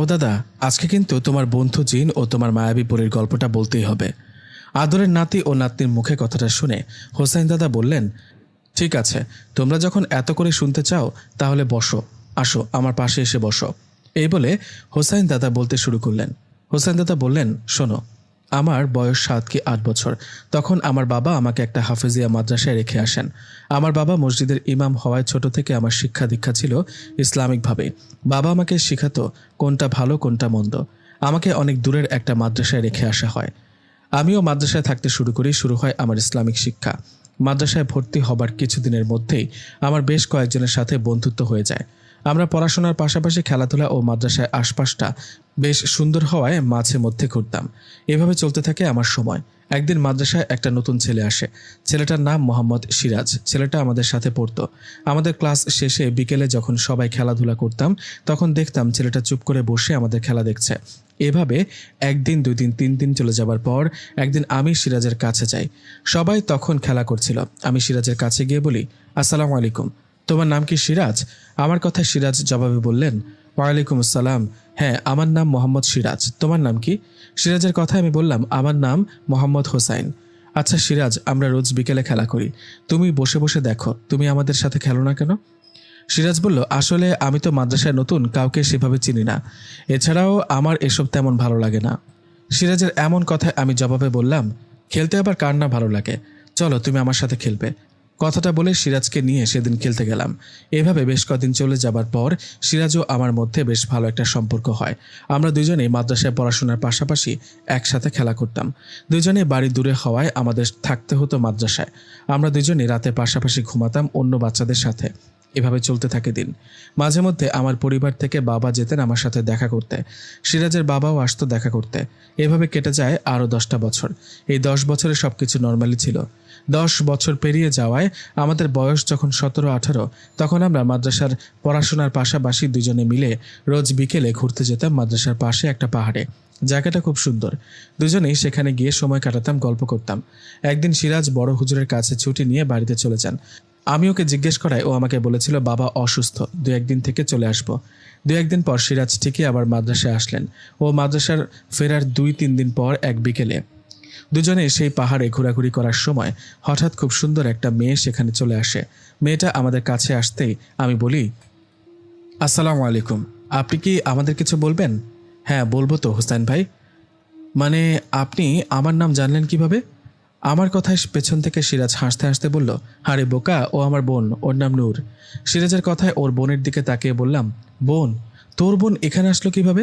ও দাদা, আজকে কিন্তু তোমার বন্ধু জিন ও তোমার মায়াবী পরীর গল্পটা বলতেই হবে। আদরের নাতি ও নাতনির মুখে কথাটা শুনে হোসাইন দাদা বললেন, ঠিক আছে, তোমরা যখন এত করে শুনতে চাও তাহলে বসো, আসো আমার পাশে এসে বসো। এই বলে হোসাইন দাদা বলতে শুরু করলেন। হোসাইন দাদা বললেন, শোনো, আমার বয়স 7 কি 8 বছর। তখন আমার বাবা আমাকে একটা হাফেজিয়া মাদ্রাসায় রেখে আসেন। আমার বাবা মসজিদের ইমাম হওয়ায় ছোট থেকে আমার শিক্ষা দীক্ষা ছিল ইসলামিকভাবে। বাবা আমাকে শেখাতো কোনটা ভালো কোনটা মন্দ। আমাকে অনেক দূরের একটা মাদ্রাসায় রেখে আসা হয়। আমিও মাদ্রাসায় থাকতে শুরু করি। শুরু হয় আমার ইসলামিক শিক্ষা। মাদ্রাসায় ভর্তি হবার কিছুদিনের মধ্যেই আমার বেশ কয়েকজনের সাথে বন্ধুত্ব হয়ে যায়। আমরা পড়াশোনার পাশাপাশি খেলাধুলা ও মাদ্রাসায় আশপাশটা বেশ সুন্দর হওয়ায় মাঝে মধ্যে ঘুরতাম। এভাবে চলতে থাকে আমার সময়। একদিন মাদ্রাসায় একটা নতুন ছেলে আসে। ছেলেটার নাম মোহাম্মদ সিরাজ। ছেলেটা আমাদের সাথে পড়তো। আমাদের ক্লাস শেষে বিকেলে যখন সবাই খেলাধুলা করতাম তখন দেখতাম ছেলেটা চুপ করে বসে আমাদের খেলা দেখছে। এভাবে একদিন, 2 দিন, 3 দিন চলে যাবার পর একদিন আমি সিরাজের কাছে যাই। সবাই তখন খেলা করছিল। আমি সিরাজের কাছে গিয়ে বলি, আসসালামু আলাইকুম, তোমার নাম কি সিরাজ? আমার কথায় সিরাজ জবাবে বললেন, ওয়ালাইকুম আসসালাম, হ্যাঁ আমার নাম মোহাম্মদ সিরাজ, তোমার নাম কি? সিরাজের কথায় আমি বললাম, আমার নাম মোহাম্মদ হোসাইন। আচ্ছা সিরাজ, আমরা রোজ বিকেলে খেলা করি, তুমি বসে বসে দেখো, তুমি আমাদের সাথে খেলো না কেন? সিরাজ বলল, আসলে আমি তো মাদ্রাসায় নতুন, কাউকে সেভাবে চিনি না, এছাড়াও আমার এসব তেমন ভালো লাগে না। সিরাজের এমন কথায় আমি জবাবে বললাম, খেলতে আবার কার না ভালো লাগে, চলো তুমি আমার সাথে খেলবে। কথাটা বলে সিরাজকে নিয়ে সেদিন খেলতে গেলাম। এভাবে বেশ কদিন চলে যাবার পর সিরাজ ও আমার মধ্যে বেশ ভালো একটা সম্পর্ক হয়। আমরা দুজনেই মাদ্রাসায় পড়াশোনার পাশাপাশি একসাথে খেলা করতাম। দুজনেই বাড়ি দূরে হওয়ায় আমাদের থাকতে হতো মাদ্রাসায়। আমরা দুজনেই রাতের পাশাপাশি ঘুমাতাম অন্য বাচ্চাদের সাথে। এভাবে চলতে থাকে দিন। মাঝে মধ্যে আমার পরিবার থেকে বাবা যেতেন আমার সাথে দেখা করতে। সিরাজের বাবাও আসতো দেখা করতে। এভাবে কেটে যায় আরও 10টা বছর। এই 10 বছরে সব কিছু নর্মালি ছিল। 10 বছর পেরিয়ে যাওয়ায় আমাদের বয়স যখন 17-18, তখন আমরা মাদ্রাসার পড়াশোনার পাশাপাশি দুজনে মিলে রোজ বিকেলে ঘুরতে যেতাম মাদ্রাসার পাশে একটা পাহাড়ে। জায়গাটা খুব সুন্দর। দুজনেই সেখানে গিয়ে সময় কাটাতাম, গল্প করতাম। একদিন সিরাজ বড় হুজুরের কাছে ছুটি নিয়ে বাড়িতে চলে যান। আমি ওকে জিজ্ঞেস করায় ও আমাকে বলেছিল বাবা অসুস্থ, 2-1 দিন থেকে চলে আসবো। 2-1 দিন পর সিরাজ ঠিকই আবার মাদ্রাসায় আসলেন। ও মাদ্রাসার ফেরার 2-3 দিন পর এক বিকেলে দুজনে সেই পাহাড়ে ঘোরাঘুরি করার সময় হঠাৎ খুব সুন্দর একটা মেয়ে সেখানে চলে আসে। মেয়েটা আমাদের কাছে আসতেই আমি বলি, আসসালামু আলাইকুম, আপনি কি আমাদের কিছু বলবেন? হ্যাঁ বলবো তো হোসেন ভাই। মানে আপনি আমার নাম জানলেন কিভাবে? আমার কথায় পেছন থেকে সিরাজ হাসতে হাসতে বলল, আরে বোকা, ও আমার বোন, ওর নাম নূর। সিরাজের কথায় ওর বোনের দিকে তাকিয়ে বললাম, বোন? তোর বোন এখানে আসলো কিভাবে?